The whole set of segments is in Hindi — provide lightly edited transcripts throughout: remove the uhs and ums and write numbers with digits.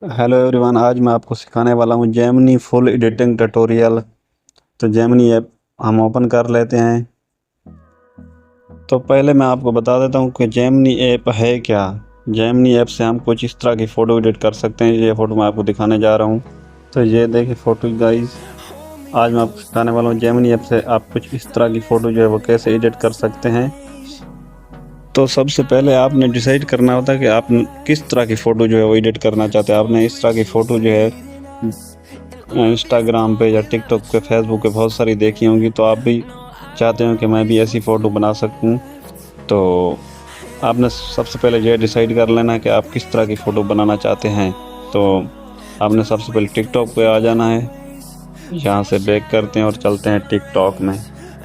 हेलो एवरीवन, आज मैं आपको सिखाने वाला हूँ जेमिनी फुल एडिटिंग ट्यूटोरियल। तो जेमिनी ऐप हम ओपन कर लेते हैं। तो पहले मैं आपको बता देता हूँ कि जेमिनी ऐप है क्या। जेमिनी ऐप से हम कुछ इस तरह की फ़ोटो एडिट कर सकते हैं। ये फ़ोटो मैं आपको दिखाने जा रहा हूँ। तो ये देखिए फ़ोटो गाइस, आज मैं आपको सिखाने वाला हूँ जेमिनी ऐप से आप कुछ इस तरह की फ़ोटो जो है वो कैसे एडिट कर सकते हैं। तो सबसे पहले आपने डिसाइड करना होता है कि आप किस तरह की फ़ोटो जो है वो एडिट करना चाहते हैं। आपने इस तरह की फ़ोटो जो है इंस्टाग्राम पे या टिकटॉक पे, फेसबुक पे बहुत सारी देखी होंगी, तो आप भी चाहते हो कि मैं भी ऐसी फ़ोटो बना सकूं। तो आपने सबसे पहले ये डिसाइड कर लेना है कि आप किस तरह की फ़ोटो बनाना चाहते हैं। तो आपने सबसे पहले टिकटॉक पे आ जाना है। यहाँ से बैक करते हैं और चलते हैं टिकटॉक में।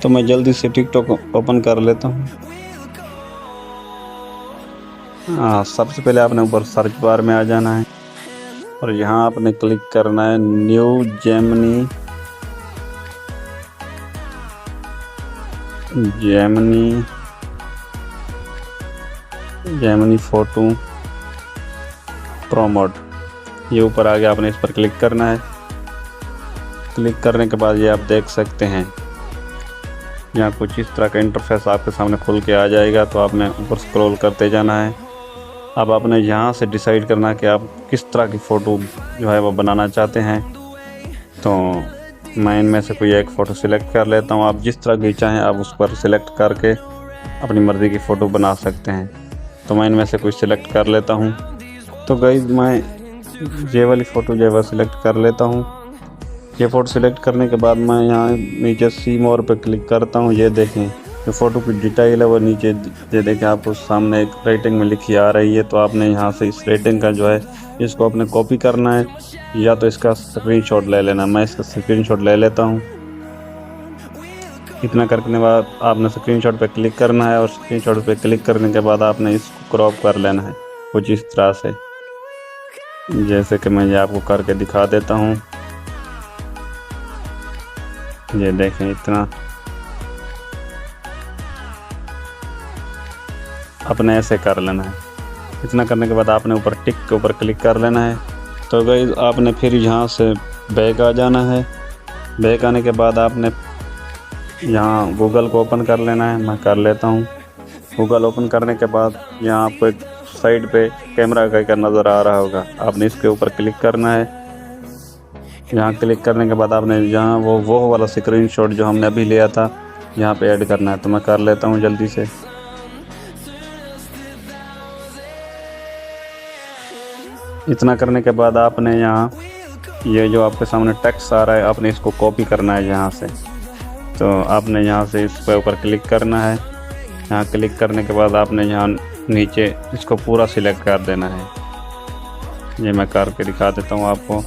तो मैं जल्दी से टिकटॉक ओपन कर लेता हूँ। हाँ, सबसे पहले आपने ऊपर सर्च बार में आ जाना है और यहाँ आपने क्लिक करना है new Gemini Gemini photo promote. ये ऊपर आ गया, आपने इस पर क्लिक करना है। क्लिक करने के बाद ये आप देख सकते हैं, यहाँ कुछ इस तरह का इंटरफेस आपके सामने खुल के आ जाएगा। तो आपने ऊपर स्क्रॉल करते जाना है। अब आपने यहाँ से डिसाइड करना है कि आप किस तरह की फ़ोटो जो है वो बनाना चाहते हैं। तो मैं इनमें से कोई एक फ़ोटो सिलेक्ट कर लेता हूँ। आप जिस तरह की चाहें आप उस पर सिलेक्ट करके अपनी मर्ज़ी की फ़ोटो बना सकते हैं। तो मैं इनमें से कोई सिलेक्ट कर लेता हूँ। तो गाइस, मैं ये वाली फ़ोटो जो है वह सिलेक्ट कर लेता हूँ। ये फ़ोटो सिलेक्ट करने के बाद मैं यहाँ नीचे सी मोर पे क्लिक करता हूँ। ये देखें, जो फ़ोटो की डिटेल है वो नीचे ये देखें आपको सामने एक रेटिंग में लिखी आ रही है। तो आपने यहाँ से इस रेटिंग का जो है इसको अपने कॉपी करना है या तो इसका स्क्रीनशॉट ले लेना। मैं इसका स्क्रीनशॉट ले लेता हूँ। इतना करने के बाद आपने स्क्रीनशॉट पे क्लिक करना है और स्क्रीनशॉट पे क्लिक करने के बाद आपने इसको क्रॉप कर लेना है कुछ इस तरह से, जैसे कि मैं ये आपको करके दिखा देता हूँ। ये देखें, इतना अपने ऐसे कर लेना है। इतना करने के बाद आपने ऊपर टिक के ऊपर क्लिक कर लेना है। तो गाइस, आपने फिर यहाँ से बैक आ जाना है। बैक आने के बाद आपने यहाँ गूगल को ओपन कर लेना है। मैं कर लेता हूँ। गूगल ओपन करने के बाद यहाँ आपको एक साइड पे कैमरा का नज़र आ रहा होगा, आपने इसके ऊपर क्लिक करना है। यहाँ क्लिक करने के बाद आपने यहाँ वो वाला स्क्रीनशॉट जो हमने अभी लिया था यहाँ पे ऐड करना है। तो मैं कर लेता हूँ जल्दी से। इतना करने के बाद आपने यहाँ ये जो आपके सामने टेक्स्ट आ रहा है, आपने इसको कॉपी करना है यहाँ से। तो आपने यहाँ से इस पर ऊपर क्लिक करना है। यहाँ क्लिक करने के बाद आपने यहाँ नीचे इसको पूरा सिलेक्ट कर देना है। ये मैं करके दिखा देता हूँ आपको।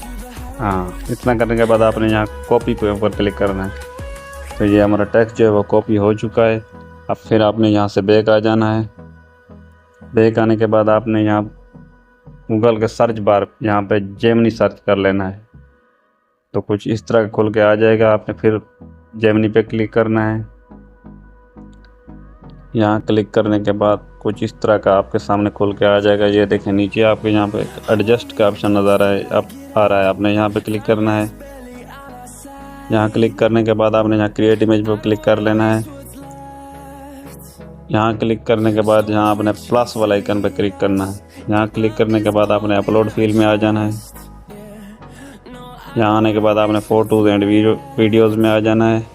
हाँ, इतना करने के बाद आपने यहाँ कॉपी पे ऊपर क्लिक करना है। तो ये हमारा टेक्स्ट जो है वो कॉपी हो चुका है। अब फिर आपने यहाँ से बैक आ जाना है। बैक आने के बाद आपने यहाँ गूगल के सर्च बार यहाँ पे जेमिनी सर्च कर लेना है। तो कुछ इस तरह का खुल के आ जाएगा। आपने फिर जेमिनी पे क्लिक करना है। यहाँ क्लिक करने के बाद कुछ इस तरह का आपके सामने खुल के आ जाएगा। ये देखें, नीचे आपके यहाँ पे एडजस्ट का ऑप्शन नज़र आ रहा है। आपने यहाँ पे क्लिक करना है। यहाँ क्लिक करने के बाद आपने यहाँ क्रिएट इमेज पर क्लिक कर लेना है। यहाँ क्लिक करने के बाद यहाँ आपने प्लस वाला आइकन पर क्लिक करना है। यहाँ क्लिक करने के बाद आपने अपलोड फील्ड में आ जाना है। यहाँ आने के बाद आपने फ़ोटोज़ एंड वीडियोज़ में आ जाना है।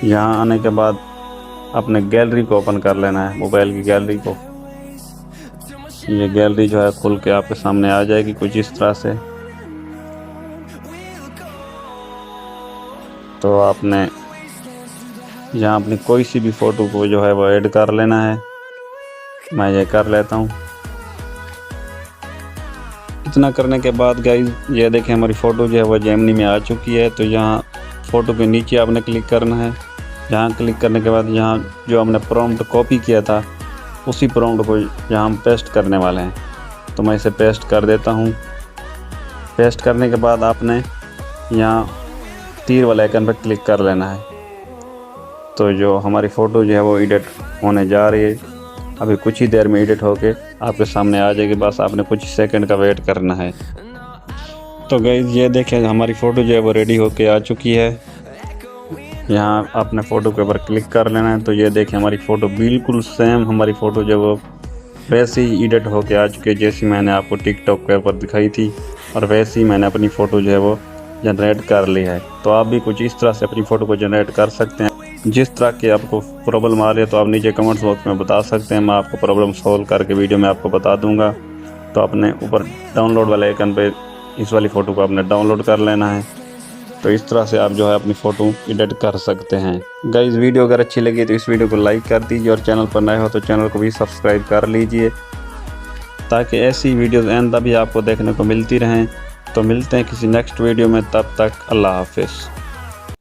यहाँ आने के बाद अपने गैलरी को ओपन कर लेना है, मोबाइल की गैलरी को। ये गैलरी जो है खुल के आपके सामने आ जाएगी कुछ इस तरह से। तो आपने यहाँ अपनी कोई सी भी फ़ोटो को जो है वो ऐड कर लेना है। मैं ये कर लेता हूँ। इतना करने के बाद गाइस, ये देखें हमारी फ़ोटो जो है वो जेमिनी में आ चुकी है। तो यहाँ फ़ोटो के नीचे आपने क्लिक करना है। यहाँ क्लिक करने के बाद यहाँ जो हमने प्रॉम्प्ट कॉपी किया था उसी प्रॉम्प्ट को यहाँ हम पेस्ट करने वाले हैं। तो मैं इसे पेस्ट कर देता हूँ। पेस्ट करने के बाद आपने यहाँ तीर वाले आइकन पर क्लिक कर लेना है। तो जो हमारी फ़ोटो जो है वो एडिट होने जा रही है। अभी कुछ ही देर में एडिट होके आपके सामने आ जाएगी, बस आपने कुछ सेकंड का वेट करना है। तो गाइस ये देखें हमारी फ़ोटो जो है वो रेडी होके आ चुकी है। यहाँ आपने फ़ोटो के ऊपर क्लिक कर लेना है। तो ये देखें हमारी फ़ोटो बिल्कुल सेम हमारी फ़ोटो जो वो वैसे ही एडिट होके आ चुकी है, जैसी मैंने आपको टिकटॉक के ऊपर दिखाई थी, और वैसे ही मैंने अपनी फ़ोटो जो है वो जनरेट कर ली है। तो आप भी कुछ इस तरह से अपनी फ़ोटो को जनरेट कर सकते हैं। जिस तरह की आपको प्रॉब्लम आ रही है तो आप नीचे कमेंट्स बॉक्स में बता सकते हैं, मैं आपको प्रॉब्लम सॉल्व करके वीडियो में आपको बता दूंगा। तो अपने ऊपर डाउनलोड वाले आइकन पे इस वाली फ़ोटो को आपने डाउनलोड कर लेना है। तो इस तरह से आप जो है अपनी फ़ोटो एडिट कर सकते हैं। गाइस वीडियो अगर अच्छी लगी तो इस वीडियो को लाइक कर दीजिए, और चैनल पर नए हो तो चैनल को भी सब्सक्राइब कर लीजिए, ताकि ऐसी वीडियोज़ आइंदा भी आपको देखने को मिलती रहें। तो मिलते हैं किसी नेक्स्ट वीडियो में, तब तक अल्लाह हाफिज़।